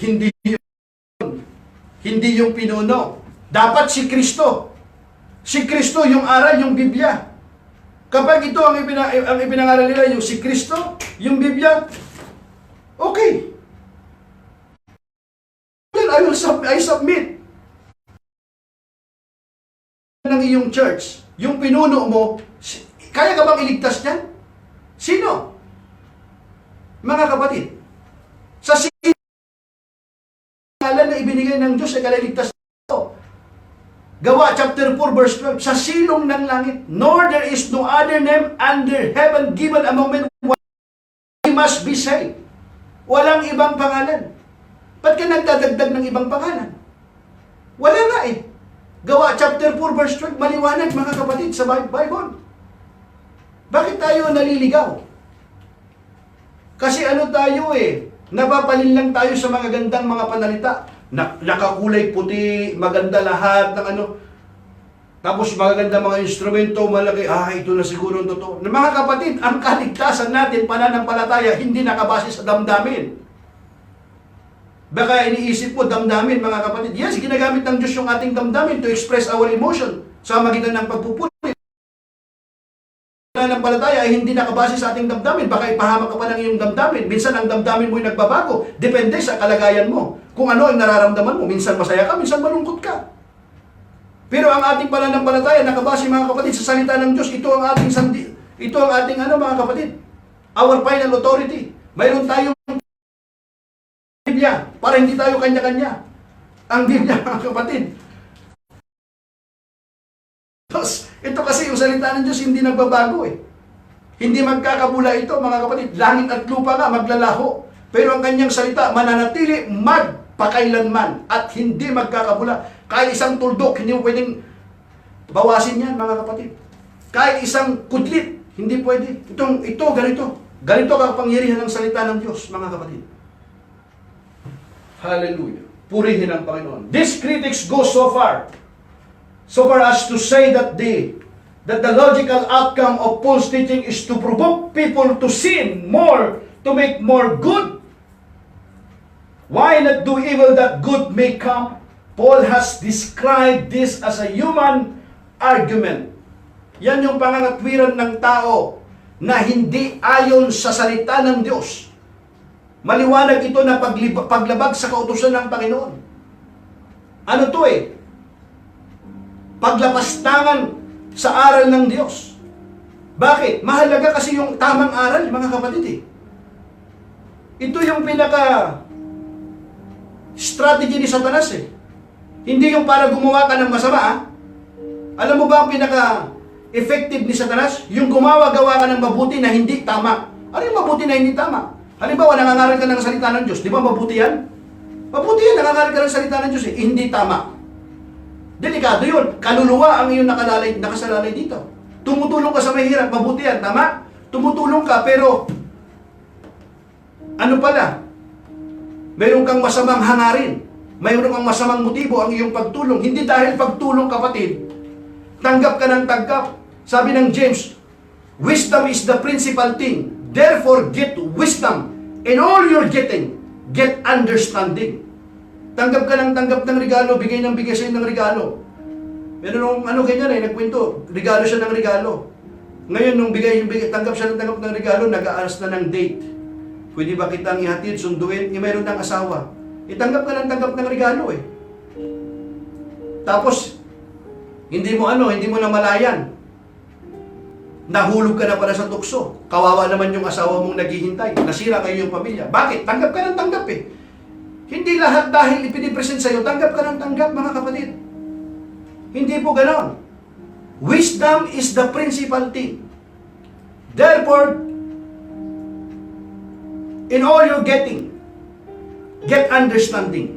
hindi yung pinuno. Dapat si Kristo. Si Kristo yung aral, yung Biblia. Kapag ito ang ipinangaral nila, yung si Kristo, yung Biblia, okay. Then I submit ng iyong church, yung pinuno mo, kaya ka bang iligtas niyan? Sino? Mga kapatid, sa ngalan na ibinigay ng Diyos ay kaliligtas ito. Gawa chapter 4 verse 12, sa silong ng langit, nor there is no other name under heaven given among men we must be saved. Walang ibang pangalan. Ba't ka nagdadagdag ng ibang pangalan? Wala nga eh. Gawa chapter 4 verse 12, maliwanag mga kapatid sa Bible. Bakit tayo naliligaw? Kasi ano tayo eh, napapalin lang tayo sa mga gandang mga panalita. Nakakulay puti, maganda lahat ng ano. Tapos magaganda mga instrumento, malaki, ito na siguro ang totoo. Mga kapatid, ang kaligtasan natin, pananampalataya, hindi nakabase sa damdamin. Baka iniisip mo, damdamin, mga kapatid. Yes, ginagamit ng Diyos yung ating damdamin to express our emotion sa magitan ng pagpupuri. Pananampalataya ay hindi nakabase sa ating damdamin. Baka ipahamak ka pa ng iyong damdamin. Minsan ang damdamin mo ay nagbabago. Depende sa kalagayan mo. Kung ano ang nararamdaman mo. Minsan masaya ka, minsan malungkot ka. Pero ang ating pananampalataya nakabase mga kapatid sa salita ng Diyos. Ito ang ating mga kapatid. Our final authority. Mayroon tayong Biblia para hindi tayo kanya-kanya. Ang Biblia mga kapatid. Ito kasi yung salita ng Diyos hindi nagbabago eh. Hindi magkakabula ito mga kapatid. Langit at lupa nga maglalaho. Pero ang kanyang salita mananatili magpakailanman at hindi magkakabula. Kahit isang tuldok, hindi mo pwedeng bawasin yan mga kapatid. Kahit isang kudlit, hindi pwede. Ito, ganito. Ganito kapangyarihan ng salita ng Diyos mga kapatid. Hallelujah. Purihin ang Panginoon. These critics go so far as to say that the logical outcome of Paul's teaching is to provoke people to sin more, to make more good. Why not do evil that good may come? Paul has described this as a human argument. Yan yung pangangatwiran ng tao na hindi ayon sa salita ng Diyos. Maliwanag ito na paglabag sa kautusan ng Panginoon. Ano to eh? Paglapastangan sa aral ng Diyos. Bakit? Mahalaga kasi yung tamang aral, mga kapatid eh. Ito yung strategy ni Satanas eh. Hindi yung para gumawa ka ng masama ah. Alam mo ba ang effective ni Satanas? Yung gawa ka ng mabuti na hindi tama. Ano yung mabuti na hindi tama? Halimbawa, nangangaral ka ng salita ng Diyos. Di ba mabuti yan? Mabuti yan, nangangaral ka ng salita ng Diyos eh. Hindi tama. Delikado yun. Kaluluwa ang iyong nakasalalay dito. Tumutulong ka sa mahirap, mabuti yan, tama? Tumutulong ka, pero ano pala? Mayroon kang masamang hangarin. Mayroon kang masamang motibo ang iyong pagtulong. Hindi dahil pagtulong, kapatid, tanggap ka ng tanggap. Sabi ng James, wisdom is the principal thing. Therefore, get wisdom. In all you're getting, get understanding. Tanggap ka ng tanggap ng regalo, bigay sa'yo ng regalo. Meron nung ganyan nagkwento, regalo siya ng regalo. Ngayon, nung tanggap siya ng regalo, nag-aaras na ng date. Pwede ba kitang ihatid, sunduin? Mayroon ng asawa. Tanggap ka ng tanggap ng regalo eh. Tapos, hindi mo namalayan. Nahulog ka na pala sa tukso. Kawawa naman yung asawa mong naghihintay. Nasira kayo yung pamilya. Bakit? Tanggap ka ng tanggap eh. Hindi lahat dahil ipinipresent sa'yo, tanggap ka ng tanggap mga kapatid. Hindi po ganon. Wisdom is the principal thing. Therefore, in all you're getting, get understanding.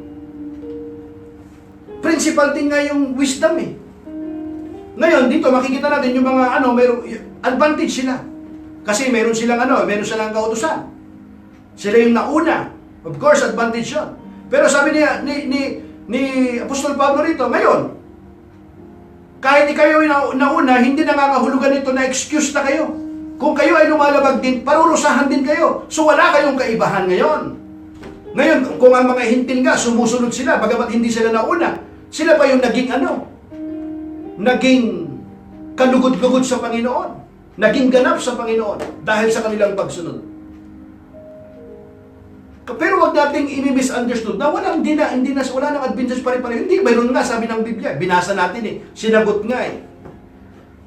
Principal thing nga yung wisdom eh. Ngayon, dito makikita natin yung mga mayroong advantage sila. Kasi meron silang kautusan. Sila yung nauna. Of course, advantage yun. Pero sabi ni Apostol Pablo rito, ngayon, kahit kayo nauna, hindi nangangahulugan ito na excuse na kayo. Kung kayo ay lumalabag din, parurusahan din kayo. So wala kayong kaibahan ngayon. Ngayon, kung ang mga hintil nga, sumusunod sila, bagamat hindi sila nauna, sila pa yung naging kalugod-lugod sa Panginoon. Naging ganap sa Panginoon dahil sa kanilang pagsunod. Pero wag nating i-misunderstood na wala nang advantage pare-pareho. Hindi, mayroon nga sabi ng Biblia. Binasa natin eh. Sinagot nga eh.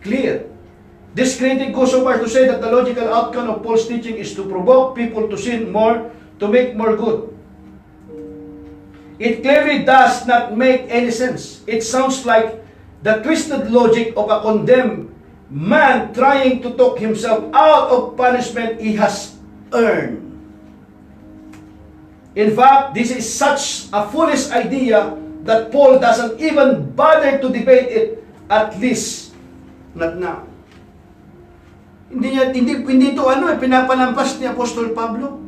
Clear. This critic goes so far to say that the logical outcome of Paul's teaching is to provoke people to sin more, to make more good. It clearly does not make any sense. It sounds like the twisted logic of a condemned man trying to talk himself out of punishment he has earned. In fact, this is such a foolish idea that Paul doesn't even bother to debate it, at least not now. Hindi ito pinapalampas ni Apostol Pablo.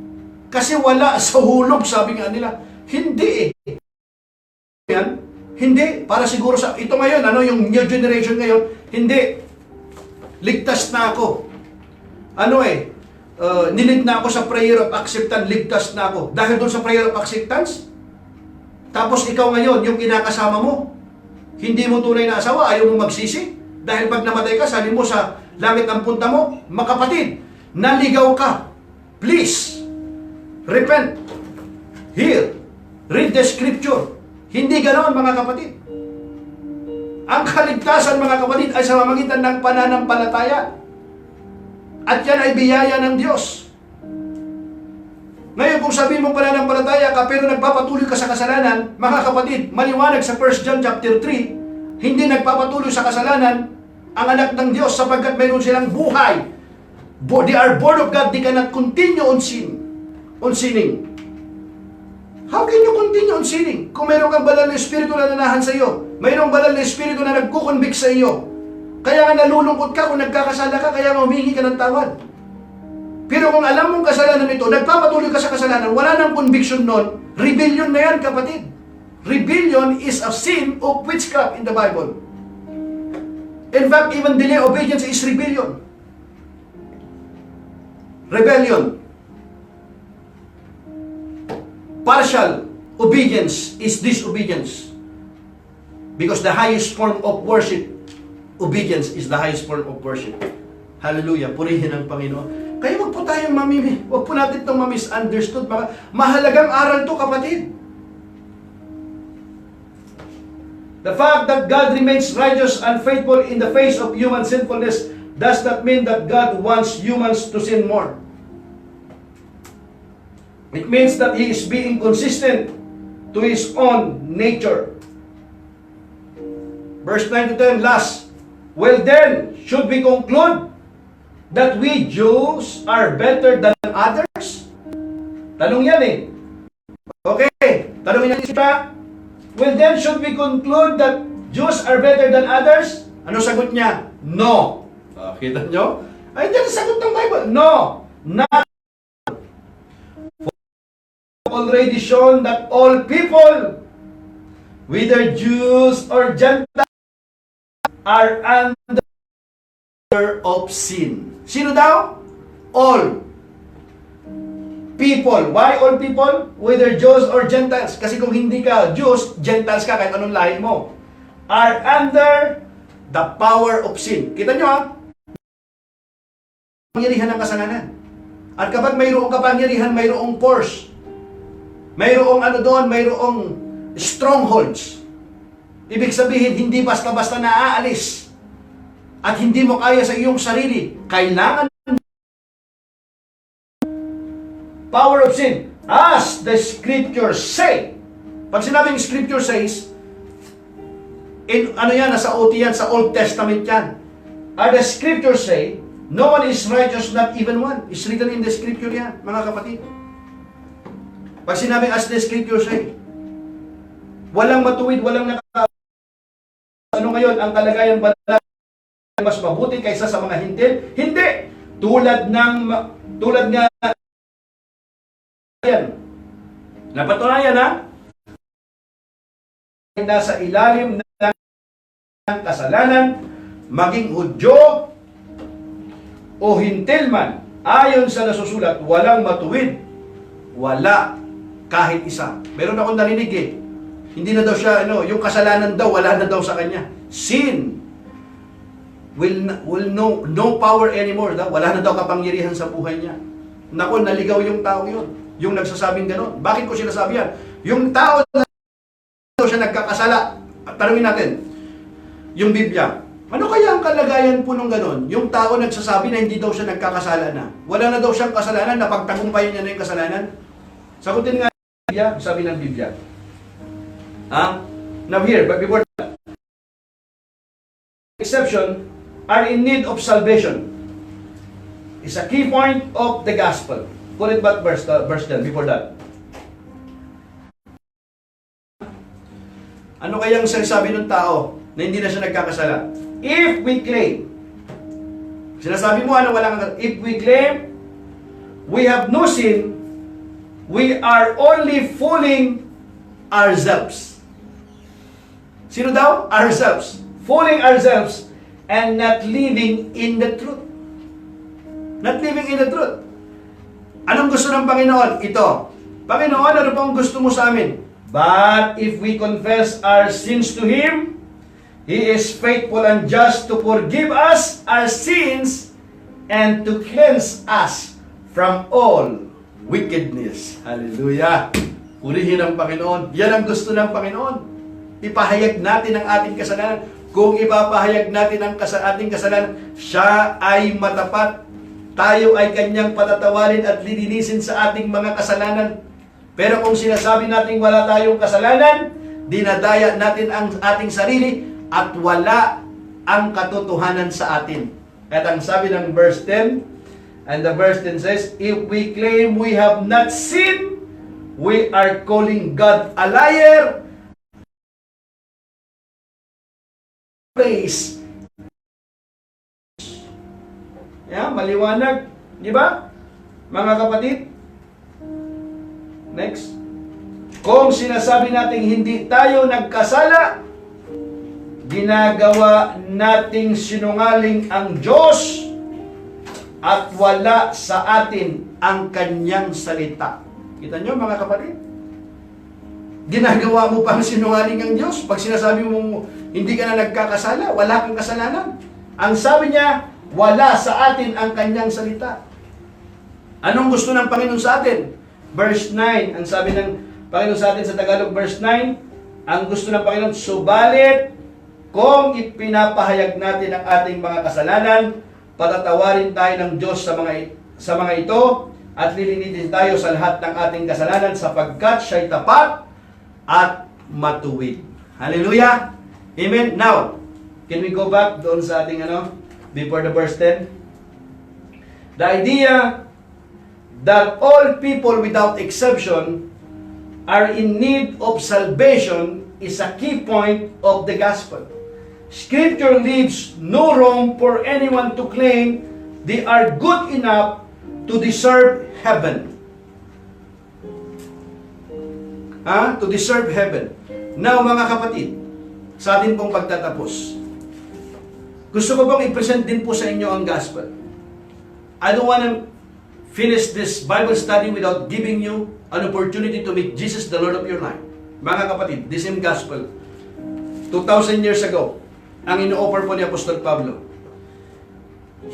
Kasi wala sa hulog, sabi nga nila. Hindi yan. Hindi. Para siguro sa, ito ngayon, yung new generation ngayon, hindi. Ligtas na ako. Nilid na ako sa prayer of acceptance, ligtas na ako. Dahil doon sa prayer of acceptance, tapos ikaw ngayon, yung kinakasama mo, hindi mo tunay na asawa, ayaw mo magsisi. Dahil pag namatay ka, sabi mo sa langit ang punta mo, makapatid, naligaw ka. Please, repent. Here, read the scripture. Hindi ganoon, mga kapatid. Ang kaligtasan, mga kapatid, ay sa pamamagitan ng pananampalataya. At yan ay biyaya ng Diyos. Ngayon, kung sabihin mo pananampalataya ka, pero nagpapatuloy ka sa kasalanan, mga kapatid, maliwanag sa 1 John chapter 3, hindi nagpapatuloy sa kasalanan ang anak ng Diyos sapagkat mayroon silang buhay. They are born of God, they cannot continue on sinning. How can you continue on sinning? Kung mayroon kang banal na espiritu na nanahan sa iyo, mayroong banal na espiritu na nagkukonvict sa iyo, kaya nga nalulungkot ka kung nagkakasala ka, kaya nga humingi ka ng tawad. Pero kung alam mong kasalanan ito, nagpapatuloy ka sa kasalanan, wala nang conviction nun, rebellion na yan, kapatid. Rebellion is a sin of witchcraft in the Bible. In fact, even delay obedience is rebellion. Rebellion. Partial obedience is disobedience. Because the highest form of worship, obedience is the highest form of worship. Hallelujah. Purihin ang Panginoon. Kaya wag po tayong wag po natin itong ma-misunderstood. Mahalagang aral to, kapatid. The fact that God remains righteous and faithful in the face of human sinfulness does not mean that God wants humans to sin more. It means that He is being consistent to His own nature. Verse 9 to 10, last. Well then, should we conclude that we Jews are better than others? Tanong yan eh. Okay, tanong yan siya. Well then, should we conclude that Jews are better than others? Ano sagot niya? No. Kita nyo? Ay, yan ang sagot ng Bible. No. Not. Already shown that all people, whether Jews or Gentiles, are under of sin. Sino daw? All people. Why all people? Whether Jews or Gentiles. Kasi kung hindi ka Jews, Gentiles ka, kahit anong lahi mo, are under the power of sin. Kita nyo ha? Kapangyarihan ng kasalanan. At kapag mayroong kapangyarihan, mayroong force. Mayroong mayroong strongholds. Ibig sabihin, hindi basta-basta naaalis. At hindi mo kaya sa iyong sarili. Kailangan power of sin. As the scriptures say. Pag sinabing scripture says, nasa OT yan, sa Old Testament yan. As the scriptures say, no one is righteous, not even one. It's written in the scripture yan, mga kapatid. Pag sinabing as the scripture say, walang matuwid, walang ngayon, ang kalagayan ba mas mabuti kaysa sa mga hintil? Hindi! Tulad nga yan. Napatunayan ha? Nasa ilalim ng kasalanan, maging Hudyo o hintil man, ayon sa nasusulat, walang matuwid. Wala. Kahit isa. Meron akong narinig eh. Hindi na daw siya, yung kasalanan daw, wala na daw sa kanya. Sin will no power anymore. Wala na daw kapangyarihan sa buhay niya. Naku, naligaw yung tao yun. Yung nagsasabing gano'n. Bakit ko sinasabi yan? Yung tao na siya nagkakasala. Tanungin natin, yung Biblia. Ano kaya ang kalagayan po nung gano'n? Yung tao nagsasabi na hindi daw siya nagkakasala na. Wala na daw siyang kasalanan, napagtagumpayan niya na yung kasalanan. Sagutin nga Biblia, sabi ng Biblia. Now here, but before that, exception are in need of salvation is a key point of the gospel. Put it back verse 10 before that. Ano kayang sinasabi ng tao na hindi na siya nagkakasala? If we claim, sinasabi mo ano walang, if we claim we have no sin, we are only fooling ourselves. Sino daw? Ourselves. Fooling ourselves and not living in the truth. Not living in the truth. Anong gusto ng Panginoon? Ito. Panginoon, ano pong gusto mo sa amin? But if we confess our sins to Him, He is faithful and just to forgive us our sins and to cleanse us from all wickedness. Hallelujah! Purihin ang Panginoon. Yan ang gusto ng Panginoon. Ipahayag natin ang ating kasalanan. Kung ipapahayag natin ang ating kasalanan, siya ay matapat. Tayo ay kanyang patatawarin at lilinisin sa ating mga kasalanan. Pero kung sinasabi natin wala tayong kasalanan, dinadaya natin ang ating sarili at wala ang katotohanan sa atin. At ang sabi ng verse 10, and the verse 10 says, if we claim we have not sinned, we are calling God a liar. Praise. Maliwanag. Di ba? Mga kapatid. Next. Kung sinasabi natin hindi tayo nagkasala, ginagawa nating sinungaling ang Diyos at wala sa atin ang kanyang salita. Kita nyo mga kapatid? Ginagawa mo pang sinungaling ang Diyos pag sinasabi mo hindi ka na nagkakasala, wala kang kasalanan. Ang sabi niya, wala sa atin ang kanyang salita. Anong gusto ng Panginoon sa atin? Verse 9, ang sabi ng Panginoon sa atin sa Tagalog, verse 9, ang gusto ng Panginoon, subalit, kung ipinapahayag natin ang ating mga kasalanan, patatawarin tayo ng Diyos sa mga ito, at lilinisin tayo sa lahat ng ating kasalanan, sapagkat siya'y tapat at matuwid. Hallelujah! Amen? Now, can we go back doon sa ating before the verse 10? The idea that all people without exception are in need of salvation is a key point of the gospel. Scripture leaves no room for anyone to claim they are good enough to deserve heaven. To deserve heaven. Now, mga kapatid, sa atin pong pagtatapos, gusto ko pong i-present din po sa inyo ang gospel. I don't want to finish this Bible study without giving you an opportunity to meet Jesus, the Lord of your life. Mga kapatid, this same gospel, 2,000 years ago, ang ino-offer po ni Apostol Pablo.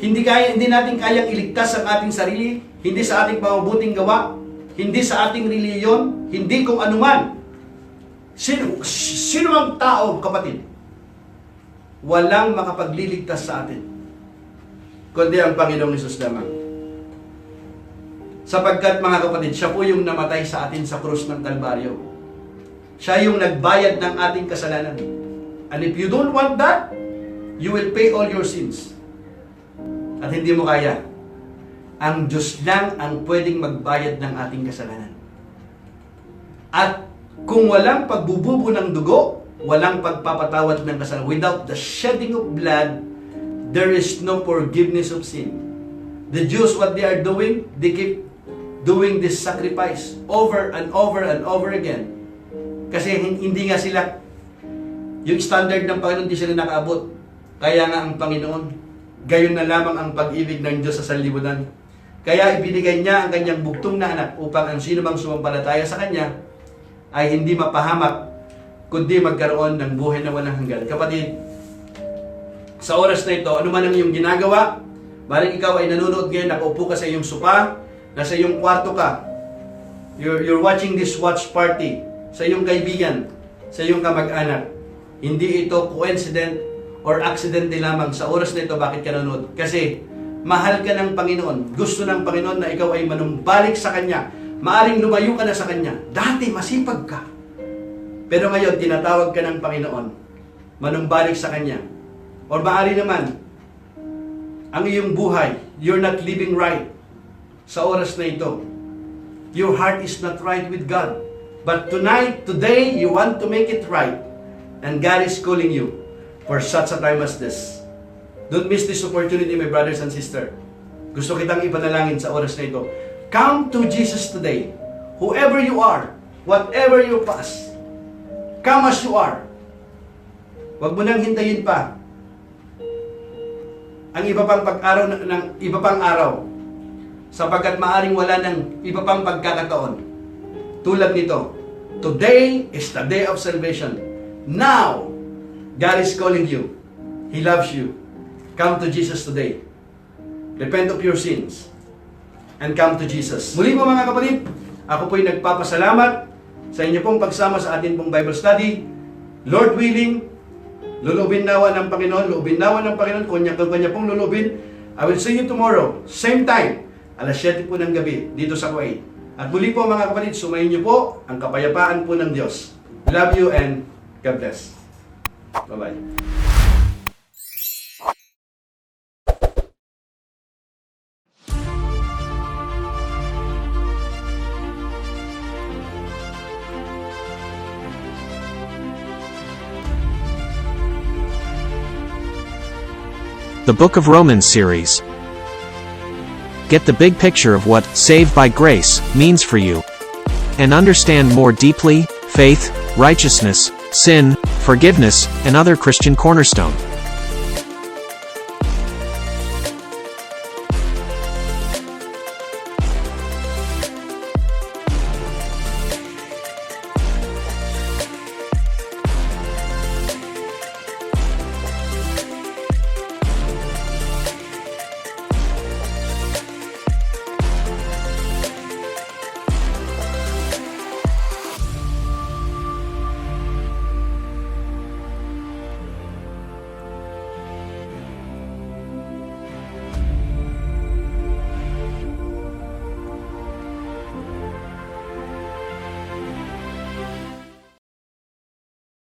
Hindi natin kayang iligtas ang ating sarili, hindi sa ating pamabuting gawa, hindi sa ating reliyon, hindi kung anuman. Sino ang tao, kapatid? Walang makapagliligtas sa atin, kundi ang Panginoong Hesus lamang. Sapagkat mga kapatid, siya po yung namatay sa atin sa krus ng Kalbaryo. Siya yung nagbayad ng ating kasalanan. And if you don't want that, you will pay all your sins. At hindi mo kaya. Ang Diyos lang ang pwedeng magbayad ng ating kasalanan. At kung walang pagbububo ng dugo, walang pagpapatawad ng kasalanan. Without the shedding of blood, there is no forgiveness of sin. The Jews, what they are doing, they keep doing this sacrifice over and over and over again. Kasi hindi nga sila, yung standard ng Panginoon, hindi sila nakaabot. Kaya nga ang Panginoon, gayon na lamang ang pag-ibig ng Diyos sa sanlibutan. Kaya ibinigay niya ang kanyang bugtong na anak upang ang sino mang sumampalataya sa kanya ay hindi mapahamak, kundi magkaroon ng buhay na walang hanggan. Kapatid, sa oras na ito, ano man ang iyong ginagawa, maring ikaw ay nanonood ngayon, nakaupo ka sa iyong sopa, nasa iyong kwarto ka, you're watching this watch party, sa iyong kaibigan, sa iyong kamag-anak. Hindi ito coincident or accident din lamang sa oras na ito bakit ka nanonood. Kasi mahal ka ng Panginoon. Gusto ng Panginoon na ikaw ay manumbalik sa Kanya. Maaring lumayo ka na sa Kanya. Dati masipag ka. Pero ngayon tinatawag ka ng Panginoon. Manumbalik sa Kanya. Or maaari naman, ang iyong buhay, you're not living right sa oras na ito. Your heart is not right with God. But tonight, today, you want to make it right. And God is calling you for such a time as this. Don't miss this opportunity, my brothers and sisters. Gusto kitang ipanalangin sa oras na ito. Come to Jesus today. Whoever you are, whatever your past, come as you are. Huwag mo nang hintayin pa ang iba pang pag-araw ng iba pang araw, sapagkat maaring wala ng iba pang pagkakataon. Tulad nito, today is the day of salvation. Now, God is calling you. He loves you. Come to Jesus today. Repent of your sins and come to Jesus. Muli po mga kapatid, ako po'y nagpapasalamat sa inyo pong pagsama sa atin pong Bible study. Lord willing, lulubin nawa ng Panginoon, kanya pong lulubin. I will see you tomorrow, same time, alas 7 po ng gabi, dito sa Kuwait. At muli po mga kapatid, sumayin niyo po ang kapayapaan po ng Diyos. Love you and God bless. Bye-bye. The Book of Romans series. Get the big picture of what saved by grace means for you, and understand more deeply faith, righteousness, sin, forgiveness, and other Christian cornerstone.